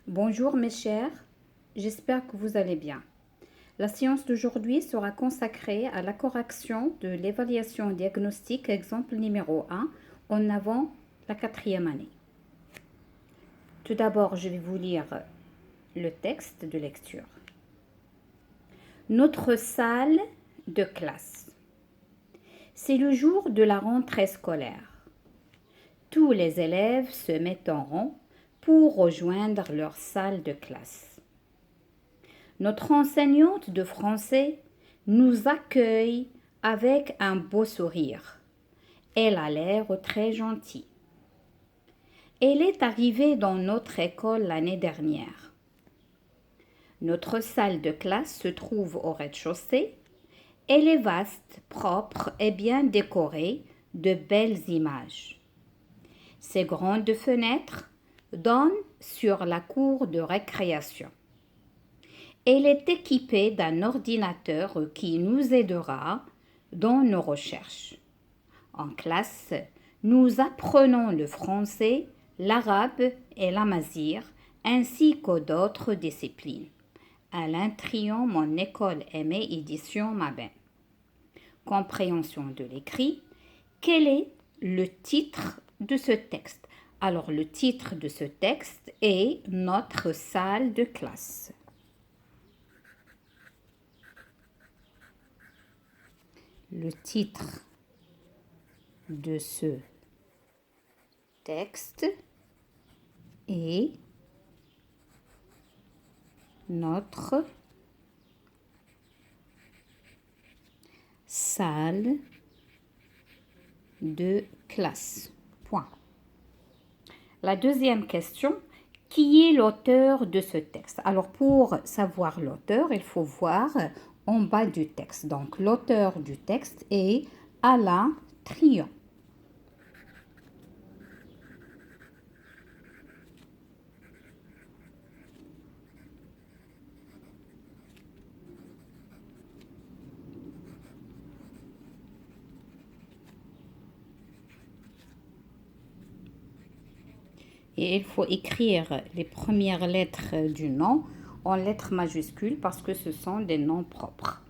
Bonjour mes chers, j'espère que vous allez bien. La séance d'aujourd'hui sera consacrée à la correction de l'évaluation diagnostique exemple numéro 1 en avant la quatrième année. Tout d'abord, je vais vous lire le texte de lecture. Notre salle de classe. C'est le jour de la rentrée scolaire. Tous les élèves se mettent en rang pour rejoindre leur salle de classe. Notre enseignante de français nous accueille avec un beau sourire. Elle a l'air très gentille. Elle est arrivée dans notre école l'année dernière. Notre salle de classe se trouve au rez-de-chaussée. Elle est vaste, propre et bien décorée de belles images. Ses grandes fenêtres donnent sur la cour de récréation. Elle est équipée d'un ordinateur qui nous aidera dans nos recherches. En classe, nous apprenons le français, l'arabe et l'amazigh, ainsi que d'autres disciplines. Alain Trion, Mon école aimée, édition Mabin. Compréhension de l'écrit. Quel est le titre de ce texte? Alors, le titre de ce texte est Notre salle de classe. Le titre de ce texte est Notre salle de classe. Point. La deuxième question, qui est l'auteur de ce texte? Alors pour savoir l'auteur, il faut voir en bas du texte. Donc l'auteur du texte est Alain Trion. Et il faut écrire les premières lettres du nom en lettres majuscules parce que ce sont des noms propres.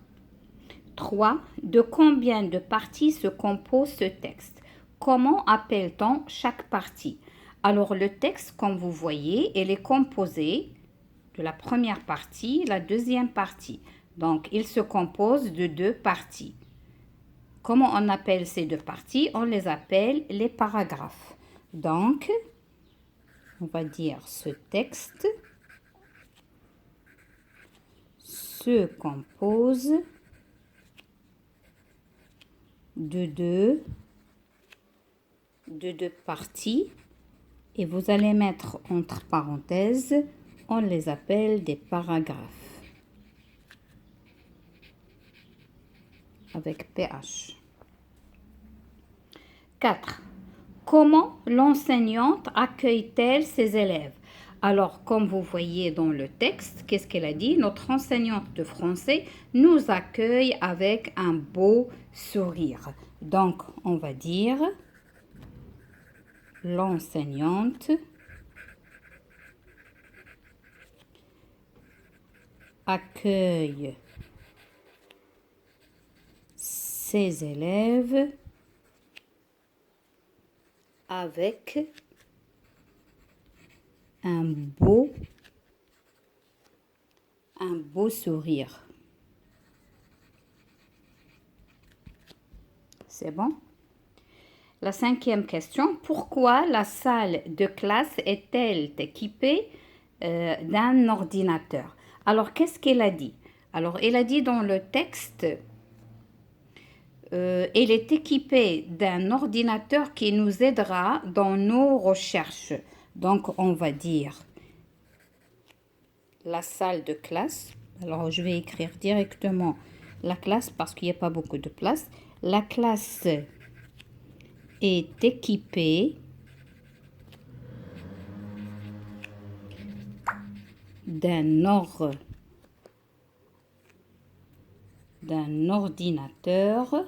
3. De combien de parties se compose ce texte? Comment appelle-t-on chaque partie? Alors le texte, comme vous voyez, il est composé de la première partie, la deuxième partie. Donc il se compose de deux parties. Comment on appelle ces deux parties? On les appelle les paragraphes. Donc, on va dire ce texte se compose de deux parties et vous allez mettre entre parenthèses, on les appelle des paragraphes avec PH. 4. Comment l'enseignante accueille-t-elle ses élèves? Alors, comme vous voyez dans le texte, qu'est-ce qu'elle a dit? Notre enseignante de français nous accueille avec un beau sourire. Donc, on va dire l'enseignante accueille ses élèves avec un beau sourire. C'est bon? La cinquième question, pourquoi la salle de classe est-elle équipée d'un ordinateur? Alors, qu'est-ce qu'elle a dit? Alors, elle a dit dans le texte, elle est équipée d'un ordinateur qui nous aidera dans nos recherches. Donc, on va dire la salle de classe. Alors, je vais écrire directement la classe parce qu'il n'y a pas beaucoup de place. La classe est équipée d'un ordinateur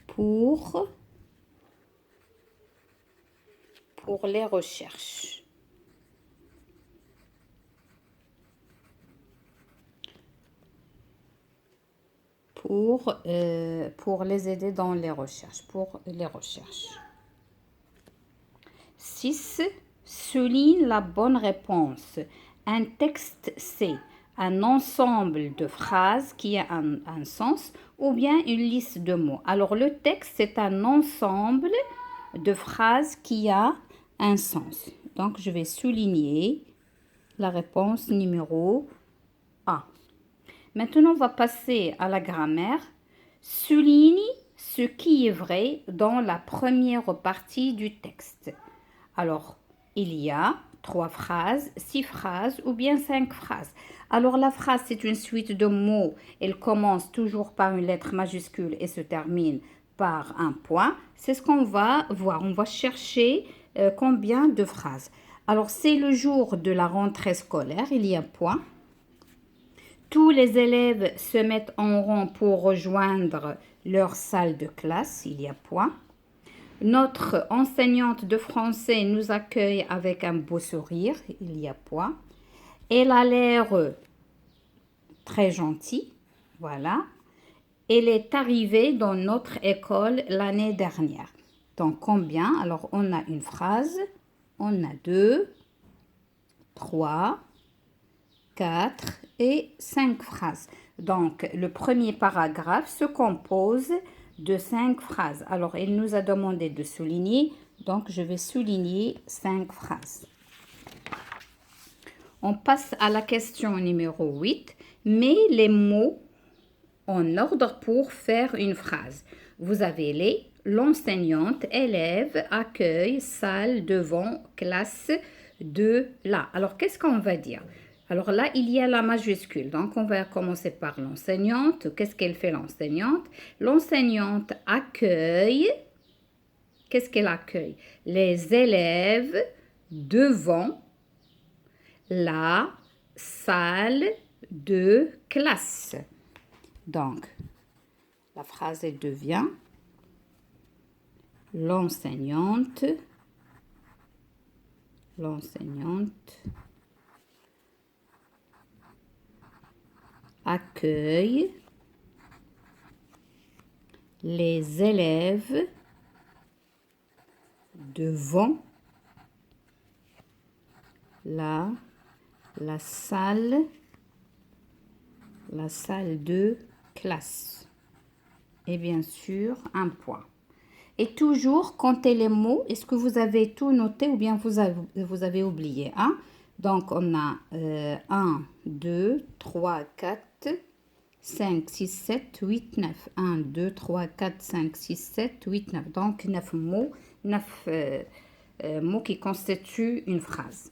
pour les recherches. pour les aider dans les recherches, pour les recherches. 6. Souligne la bonne réponse. Un texte, c'est un ensemble de phrases qui a un sens ou bien une liste de mots. Alors, le texte, c'est un ensemble de phrases qui a un sens. Donc, je vais souligner la réponse numéro A. Maintenant, on va passer à la grammaire. Souligne ce qui est vrai dans la première partie du texte. Alors, il y a 3 phrases, 6 phrases ou bien 5 phrases. Alors, la phrase, c'est une suite de mots. Elle commence toujours par une lettre majuscule et se termine par un point. C'est ce qu'on va voir. On va chercher combien de phrases. Alors, c'est le jour de la rentrée scolaire. Il y a point. Tous les élèves se mettent en rang pour rejoindre leur salle de classe. Il y a point. Notre enseignante de français nous accueille avec un beau sourire. Il y a point. Elle a l'air très gentille. Voilà. Elle est arrivée dans notre école l'année dernière. Donc, combien? Alors, on a une phrase. On a 2, 3, 4 et 5 phrases. Donc, le premier paragraphe se compose de 5 phrases. Alors, il nous a demandé de souligner. Donc, je vais souligner 5 phrases. On passe à la question numéro 8. Mets les mots en ordre pour faire une phrase. Vous avez les l'enseignante, élève, accueil, salle, devant, classe, de, là. Alors, qu'est-ce qu'on va dire? Alors là, il y a la majuscule. Donc, on va commencer par l'enseignante. Qu'est-ce qu'elle fait, l'enseignante? L'enseignante accueille. Qu'est-ce qu'elle accueille? Les élèves devant la salle de classe. Donc, la phrase elle devient l'enseignante accueille les élèves devant la salle de classe. Et bien sûr, un point. Et toujours, comptez les mots. Est-ce que vous avez tout noté ou bien vous avez oublié? Hein? Donc, on a 1, 2, 3, 4, 5, 6, 7, 8, 9. 1, 2, 3, 4, 5, 6, 7, 8, 9. Donc, 9 mots, 9 mots qui constituent une phrase.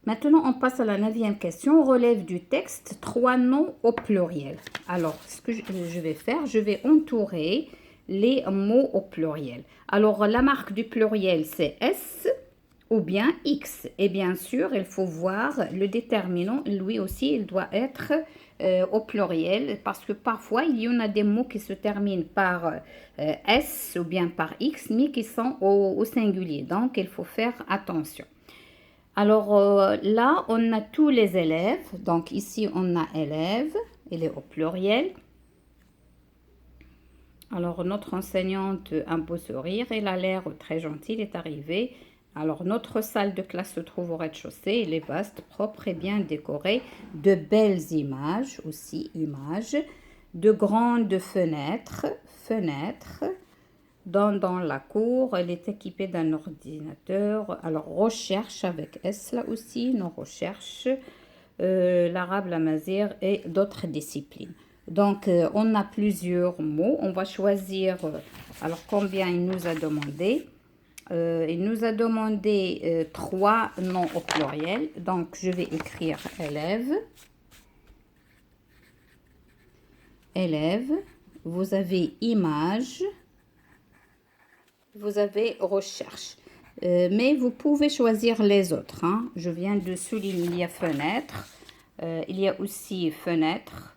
Maintenant, on passe à la 9e question. On relève du texte 3 noms au pluriel. Alors, ce que je vais faire, je vais entourer les mots au pluriel. Alors, la marque du pluriel, c'est S ou bien X. Et bien sûr, il faut voir le déterminant. Lui aussi, il doit être au pluriel parce que parfois, il y en a des mots qui se terminent par S ou bien par X, mais qui sont au singulier. Donc, il faut faire attention. Alors là, on a tous les élèves. Donc ici, on a élève. Il est au pluriel. Alors notre enseignante, un beau sourire. Elle a l'air très gentille. Elle est arrivée. Alors notre salle de classe se trouve au rez-de-chaussée. Elle est vaste, propre et bien décorée. De belles images, aussi images. De grandes fenêtres. Dans la cour, elle est équipée d'un ordinateur. Alors, recherche avec S là aussi, nos recherches, l'arabe, la mazir et d'autres disciplines. Donc, on a plusieurs mots. On va choisir, alors combien il nous a demandé. Il nous a demandé 3 noms au pluriel. Donc, je vais écrire élève. Élève. Vous avez image. Vous avez recherche. Mais vous pouvez choisir les autres. Hein. Je viens de souligner, il y a fenêtre. Il y a aussi fenêtre.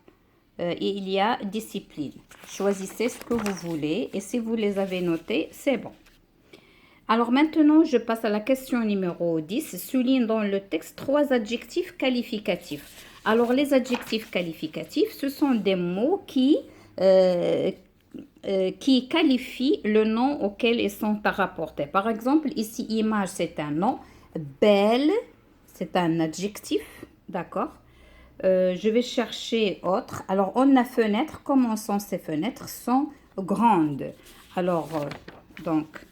Et il y a discipline. Choisissez ce que vous voulez. Et si vous les avez notés, c'est bon. Alors maintenant, je passe à la question numéro 10. Souligne dans le texte 3 adjectifs qualificatifs. Alors les adjectifs qualificatifs, ce sont des mots qui euh, qui qualifient le nom auquel ils sont rapportés. Par exemple, ici, image, c'est un nom. Belle, c'est un adjectif. D'accord. Je vais chercher autre. Alors, on a fenêtre. Comment sont ces fenêtres? Sont grandes. Alors, donc,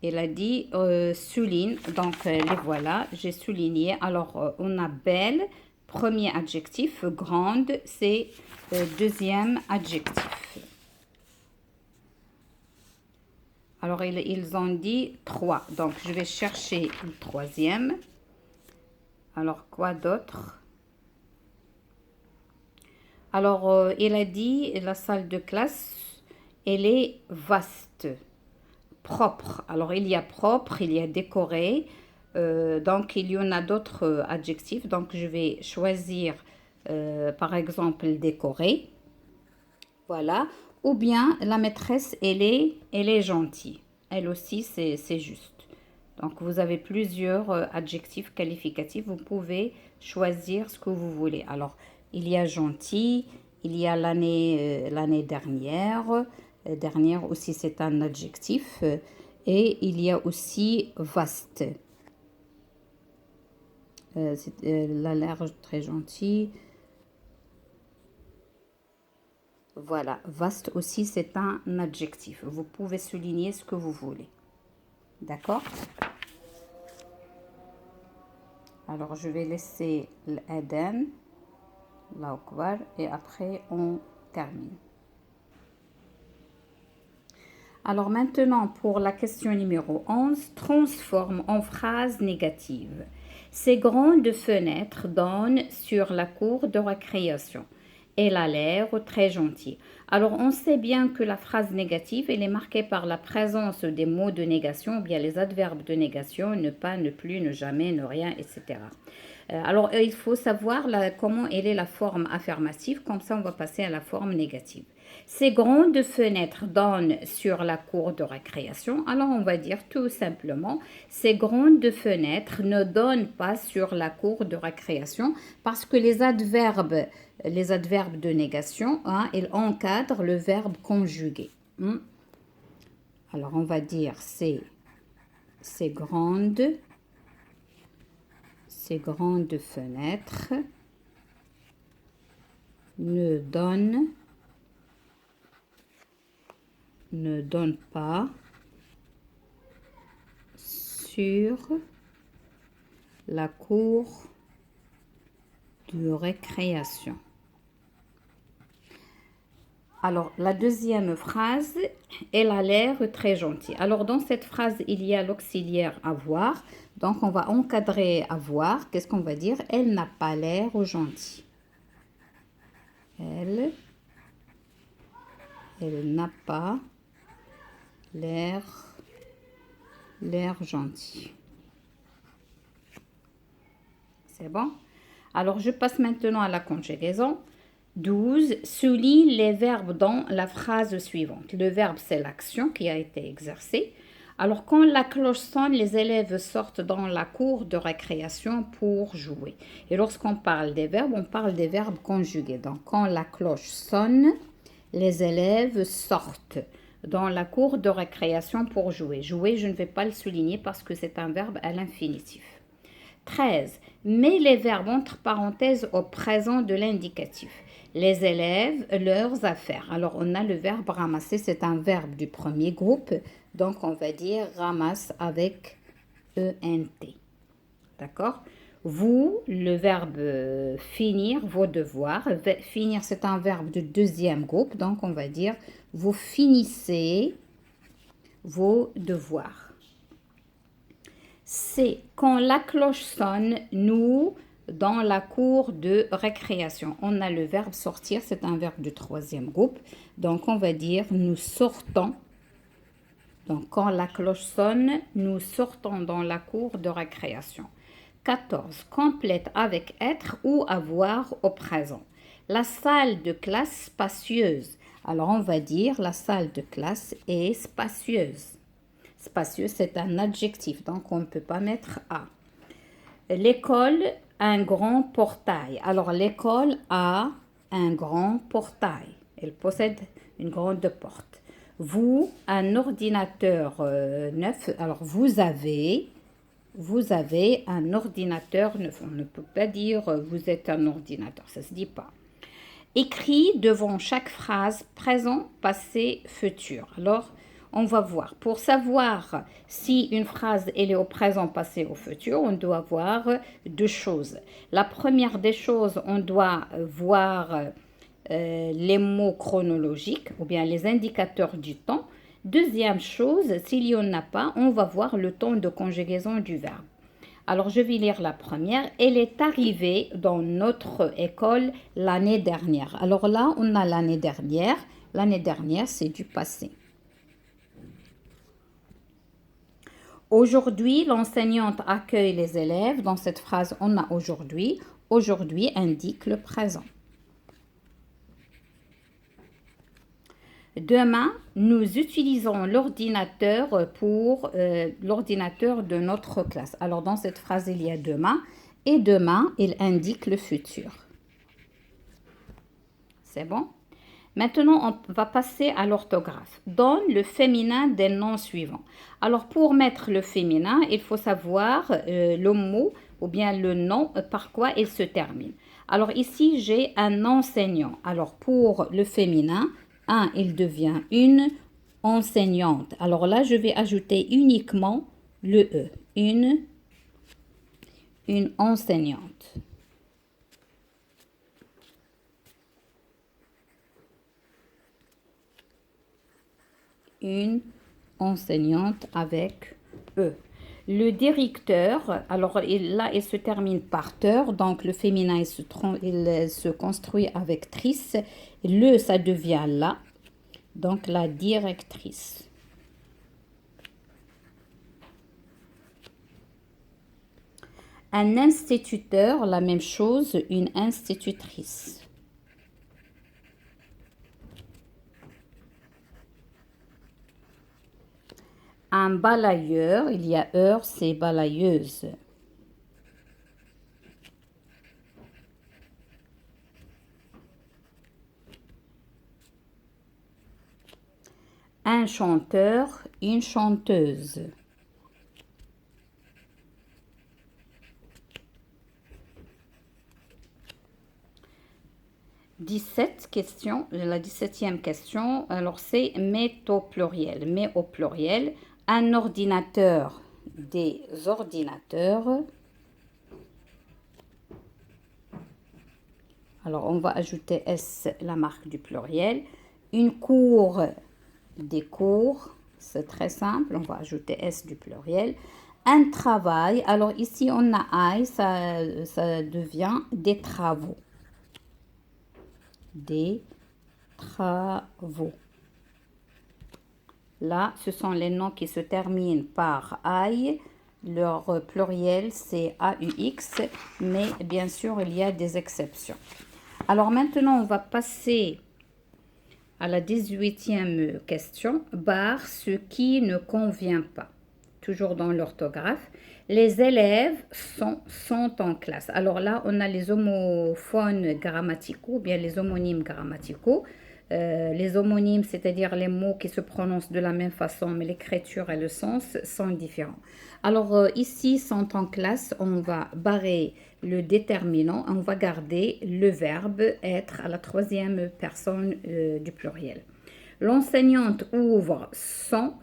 il a dit souligne. Donc, les voilà. J'ai souligné. Alors, on a belle. Premier adjectif. Grande, c'est deuxième adjectif. Alors, ils ont dit 3. Donc, je vais chercher le troisième. Alors, quoi d'autre? Alors, il a dit, la salle de classe, elle est vaste, propre. Alors, il y a propre, il y a décoré. Donc, il y en a d'autres adjectifs. Donc, je vais choisir, par exemple, décoré. Voilà. Ou bien, la maîtresse, elle est gentille. Elle aussi, c'est juste. Donc, vous avez plusieurs adjectifs qualificatifs. Vous pouvez choisir ce que vous voulez. Alors, il y a gentil, il y a l'année dernière. Dernière aussi, c'est un adjectif. Et il y a aussi vaste. Elle a l'air très gentil. Voilà, vaste aussi, c'est un adjectif. Vous pouvez souligner ce que vous voulez. D'accord? Alors, je vais laisser l'Aden, l'Akbar, et après, on termine. Alors, maintenant, pour la question numéro 11, transforme en phrase négative. Ces grandes fenêtres donnent sur la cour de récréation. Elle a l'air très gentille. Alors, on sait bien que la phrase négative, elle est marquée par la présence des mots de négation, ou bien les adverbes de négation, ne pas, ne plus, ne jamais, ne rien, etc. Alors, il faut savoir comment elle est la forme affirmative, comme ça, on va passer à la forme négative. Ces grandes fenêtres donnent sur la cour de récréation. Alors, on va dire tout simplement, ces grandes fenêtres ne donnent pas sur la cour de récréation parce que les adverbes de négation, hein, ils encadrent le verbe conjugué. Alors, on va dire ces grandes fenêtres ne donnent pas sur la cour de récréation. Alors, la deuxième phrase, elle a l'air très gentille. Alors, dans cette phrase, il y a l'auxiliaire avoir. Donc, on va encadrer avoir. Qu'est-ce qu'on va dire? Elle n'a pas l'air gentille. Elle n'a pas l'air gentil. C'est bon? Alors, je passe maintenant à la conjugaison. 12. Souligne les verbes dans la phrase suivante. Le verbe, c'est l'action qui a été exercée. Alors, quand la cloche sonne, les élèves sortent dans la cour de récréation pour jouer. Et lorsqu'on parle des verbes, on parle des verbes conjugués. Donc, quand la cloche sonne, les élèves sortent dans la cour de récréation pour jouer. Jouer, je ne vais pas le souligner parce que c'est un verbe à l'infinitif. 13. Mets les verbes entre parenthèses au présent de l'indicatif. Les élèves, leurs affaires. Alors, on a le verbe ramasser, c'est un verbe du premier groupe. Donc, on va dire ramasse avec ENT. D'accord? Vous, le verbe finir, vos devoirs. Finir, c'est un verbe du deuxième groupe. Donc, on va dire vous finissez vos devoirs. C'est quand la cloche sonne, nous, dans la cour de récréation. On a le verbe sortir, c'est un verbe du troisième groupe. Donc, on va dire nous sortons. Donc, quand la cloche sonne, nous sortons dans la cour de récréation. 14. Complète avec être ou avoir au présent. La salle de classe spacieuse. Alors, on va dire la salle de classe est spacieuse. Spacieux, c'est un adjectif, donc on ne peut pas mettre A. L'école, un grand portail. Alors, l'école a un grand portail. Elle possède une grande porte. Vous, un ordinateur neuf. Alors, vous avez un ordinateur neuf. On ne peut pas dire vous êtes un ordinateur. Ça ne se dit pas. Écrit devant chaque phrase présent, passé, futur. Alors, on va voir. Pour savoir si une phrase elle est au présent, passé, au futur, on doit voir deux choses. La première des choses, on doit voir les mots chronologiques ou bien les indicateurs du temps. Deuxième chose, s'il n'y en a pas, on va voir le temps de conjugaison du verbe. Alors, je vais lire la première. Elle est arrivée dans notre école l'année dernière. Alors là, on a l'année dernière. L'année dernière, c'est du passé. Aujourd'hui, l'enseignante accueille les élèves. Dans cette phrase, on a aujourd'hui. Aujourd'hui indique le présent. Demain, nous utilisons l'ordinateur pour l'ordinateur de notre classe. Alors, dans cette phrase, il y a demain. Et demain, il indique le futur. C'est bon? Maintenant, on va passer à l'orthographe. Donne le féminin des noms suivants. Alors, pour mettre le féminin, il faut savoir le mot ou bien le nom, par quoi il se termine. Alors, ici, j'ai un enseignant. Alors, pour le féminin, un, il devient une enseignante. Alors là, je vais ajouter uniquement le E. Une enseignante. Une enseignante avec E. Le directeur, alors là, il se termine par teur, donc le féminin, il se construit avec trice. Le, ça devient la, donc la directrice. Un instituteur, la même chose, une institutrice. Un balayeur, il y a heure, c'est balayeuse. Un chanteur, une chanteuse. La 17e question, alors c'est mais au pluriel. Mais au pluriel, un ordinateur, des ordinateurs. Alors, on va ajouter S, la marque du pluriel. Une cour, des cours. C'est très simple. On va ajouter S du pluriel. Un travail. Alors, ici, on a I. Ça devient des travaux. Des travaux. Là, ce sont les noms qui se terminent par I. Leur pluriel, c'est AUX. Mais bien sûr, il y a des exceptions. Alors maintenant, on va passer à la 18e question. Barre ce qui ne convient pas. Toujours dans l'orthographe. Les élèves sont en classe. Alors là, on a les homophones grammaticaux, bien les homonymes grammaticaux. Les homonymes, c'est-à-dire les mots qui se prononcent de la même façon, mais l'écriture et le sens sont différents. Alors ici, sont en classe, on va barrer le déterminant, on va garder le verbe être à la troisième personne du pluriel. L'enseignante ouvre son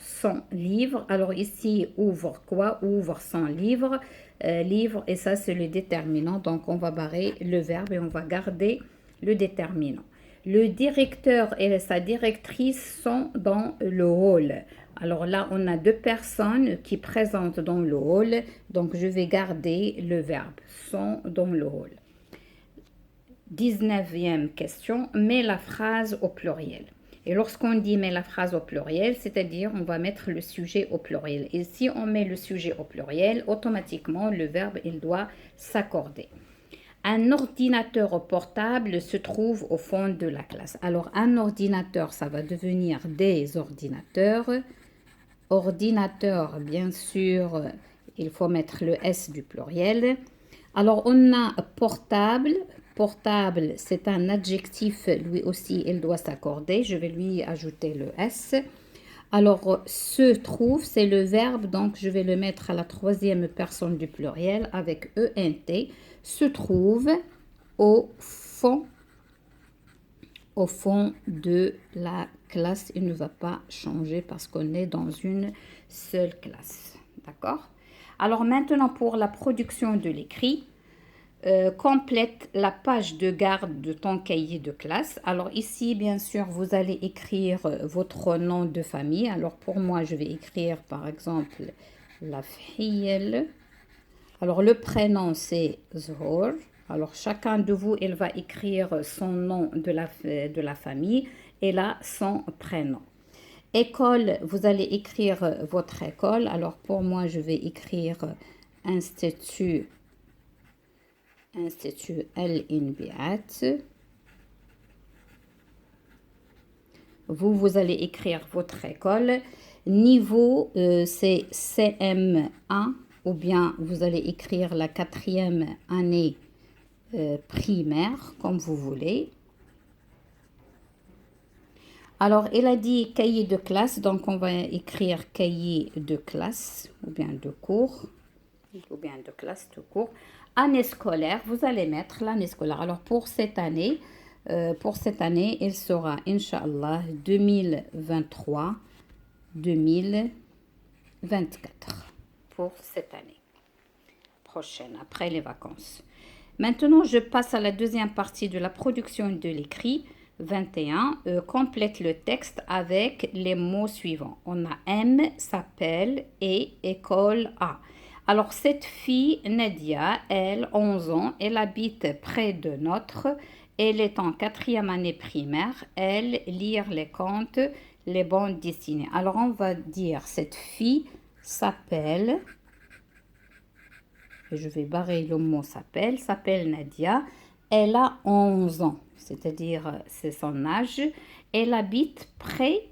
livre. Alors ici, ouvre quoi? Ouvre son livre. Livre, et ça, c'est le déterminant. Donc, on va barrer le verbe et on va garder le déterminant. Le directeur et sa directrice sont dans le hall. Alors là, on a deux personnes qui présentent dans le hall. Donc, je vais garder le verbe sont dans le hall. 19e question, mets la phrase au pluriel. Et lorsqu'on dit met la phrase au pluriel, c'est-à-dire on va mettre le sujet au pluriel. Et si on met le sujet au pluriel, automatiquement le verbe il doit s'accorder. Un ordinateur portable se trouve au fond de la classe. Alors un ordinateur, ça va devenir des ordinateurs. Ordinateur, bien sûr, il faut mettre le S du pluriel. Alors on a portable. Portable, c'est un adjectif, lui aussi, il doit s'accorder. Je vais lui ajouter le S. Alors, se trouve, c'est le verbe, donc je vais le mettre à la troisième personne du pluriel avec ENT. Se trouve au fond de la classe. Il ne va pas changer parce qu'on est dans une seule classe. D'accord? Alors maintenant, pour la production de l'écrit, complète la page de garde de ton cahier de classe. Alors ici, bien sûr, vous allez écrire votre nom de famille. Alors pour moi, je vais écrire par exemple la fille. Alors le prénom, c'est Zohor. Alors chacun de vous, il va écrire son nom de la famille et là, son prénom. École, vous allez écrire votre école. Alors pour moi, je vais écrire Institut Al-Inbiat. Vous allez écrire votre école. Niveau, c'est CM1 ou bien vous allez écrire la 4e année primaire, comme vous voulez. Alors, il a dit cahier de classe, donc on va écrire cahier de classe ou bien de cours ou bien de classe de cours. Année scolaire, vous allez mettre l'année scolaire. Alors, pour cette année, il sera, Inch'Allah, 2023-2024 pour cette année prochaine, après les vacances. Maintenant, je passe à la deuxième partie de la production de l'écrit. 21, complète le texte avec les mots suivants. On a M, s'appelle et école A. Alors, cette fille, Nadia, elle, 11 ans, elle habite près de notre. Elle est en 4e année primaire. Elle lit les contes, les bandes dessinées. Alors, on va dire cette fille s'appelle, et je vais barrer le mot s'appelle Nadia. Elle a 11 ans, c'est-à-dire c'est son âge. Elle habite près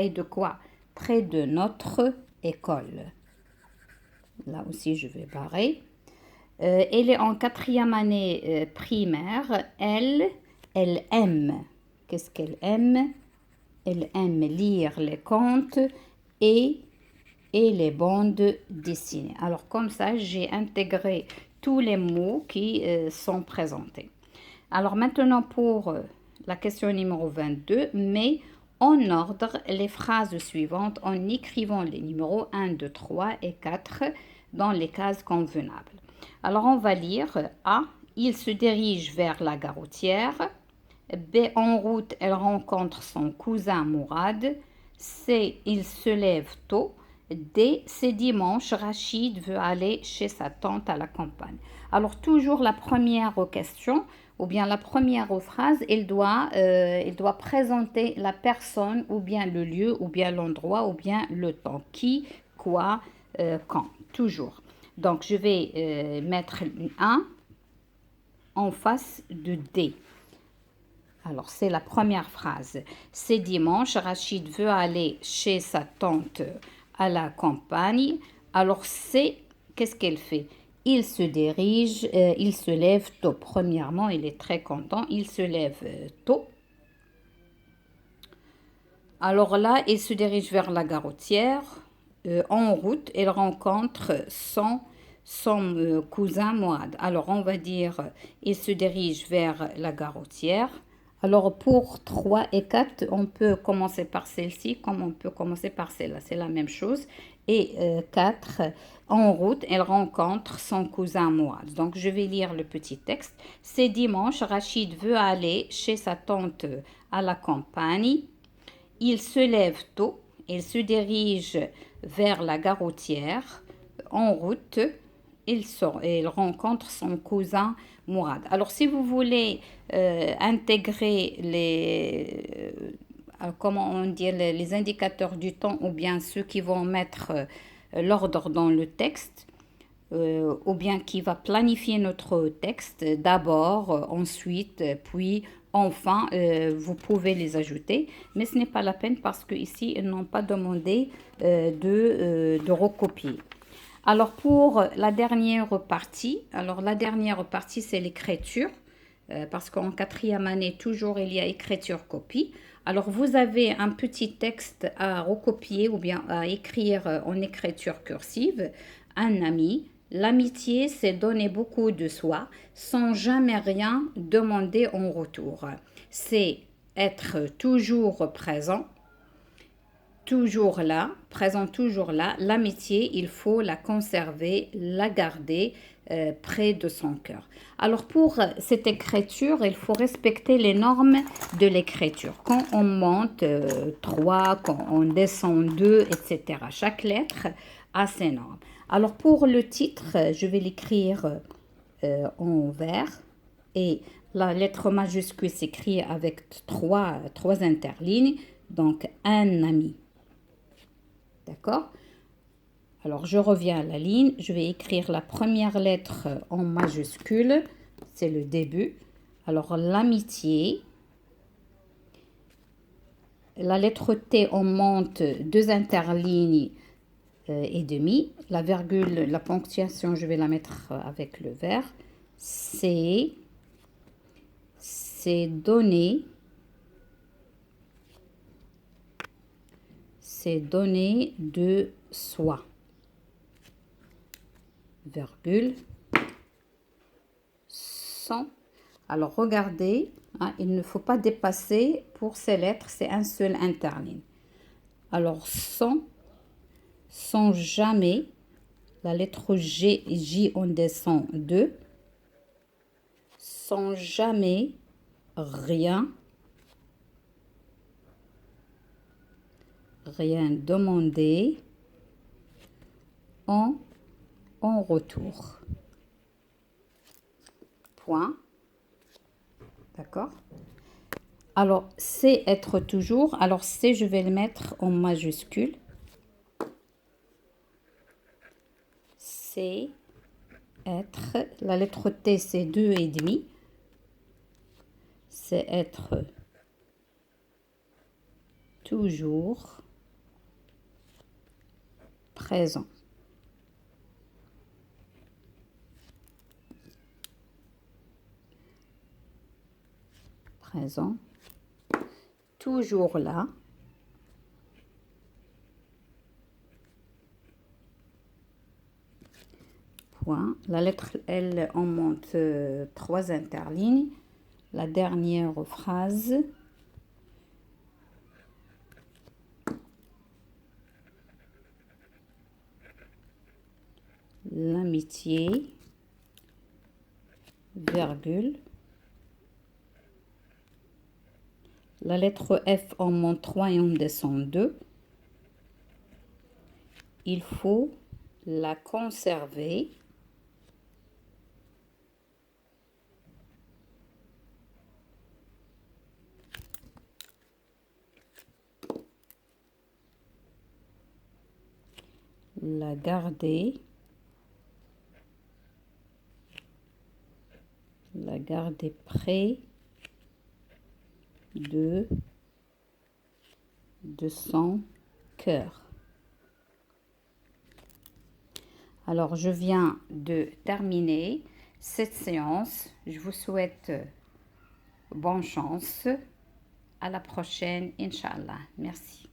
de quoi? Près de notre école. Là aussi, je vais barrer. Elle est en 4e année primaire. Elle aime. Qu'est-ce qu'elle aime? Elle aime lire les contes et les bandes dessinées. Alors, comme ça, j'ai intégré tous les mots qui sont présentés. Alors, maintenant, pour la question numéro 22, mais en ordre les phrases suivantes en écrivant les numéros 1, 2, 3 et 4 dans les cases convenables. Alors, on va lire A. Il se dirige vers la gare routière. B. En route, elle rencontre son cousin Mourad. C. Il se lève tôt. D. C'est dimanche, Rachid veut aller chez sa tante à la campagne. Alors, toujours la première question ou bien la première phrase, il doit présenter la personne ou bien le lieu ou bien l'endroit ou bien le temps. Qui, quoi, quand. Toujours. Donc, je vais mettre un 1 en face de D. Alors, c'est la première phrase. C'est dimanche, Rachid veut aller chez sa tante à la campagne. Alors, c'est, qu'est-ce qu'elle fait? Il se dirige, il se lève tôt. Premièrement, il est très content, il se lève tôt. Alors là, il se dirige vers la gare routière. En route, il rencontre son cousin Moad. Alors, on va dire, il se dirige vers la gare routière. Alors, pour 3 et 4, on peut commencer par celle-ci comme on peut commencer par celle-là. C'est la même chose. Et 4, en route, elle rencontre son cousin Moad. Donc, je vais lire le petit texte. C'est dimanche, Rachid veut aller chez sa tante à la campagne. Il se lève tôt. Il se dirige vers la gare routière. En route, il rencontre son cousin Mourad. Alors, si vous voulez intégrer comment on dit, les indicateurs du temps ou bien ceux qui vont mettre l'ordre dans le texte ou bien qui va planifier notre texte d'abord, ensuite, puis enfin, vous pouvez les ajouter. Mais ce n'est pas la peine parce qu'ici, ils n'ont pas demandé de recopier. Alors pour la dernière partie, c'est l'écriture, parce qu'en quatrième année, toujours il y a écriture-copie. Alors vous avez un petit texte à recopier ou bien à écrire en écriture cursive. Un ami, l'amitié, c'est donner beaucoup de soi sans jamais rien demander en retour. C'est être toujours présent, toujours là, présent toujours là. L'amitié, il faut la conserver, la garder près de son cœur. Alors pour cette écriture, il faut respecter les normes de l'écriture. Quand on monte 3, quand on descend 2, etc. Chaque lettre a ses normes. Alors pour le titre, je vais l'écrire en vert et la lettre majuscule s'écrit avec trois interlignes, donc un ami. D'accord? Alors, je reviens à la ligne. Je vais écrire la première lettre en majuscule. C'est le début. Alors, l'amitié. La lettre T, on monte 2 interlignes et demi. La virgule, la ponctuation, je vais la mettre avec le vert. C'est donner. C'est donner de soi. Virgule. Sans. Alors, regardez, hein, il ne faut pas dépasser pour ces lettres, c'est un seul interligne. Alors, sans jamais, la lettre G, J, on descend 2. Sans jamais, rien demander en retour. Point. D'accord? Alors, c'est être toujours. Alors, c'est, je vais le mettre en majuscule. C'est être. La lettre T, c'est 2,5. C'est être toujours présent. Présent. Toujours là. Point. La lettre L, on monte 3 interlignes. La dernière phrase. L'amitié, virgule. La lettre F, on monte 3 et on descend 2. Il faut la conserver. La garder. La garder près de son cœur. Alors, je viens de terminer cette séance. Je vous souhaite bonne chance. À la prochaine, Inch'Allah. Merci.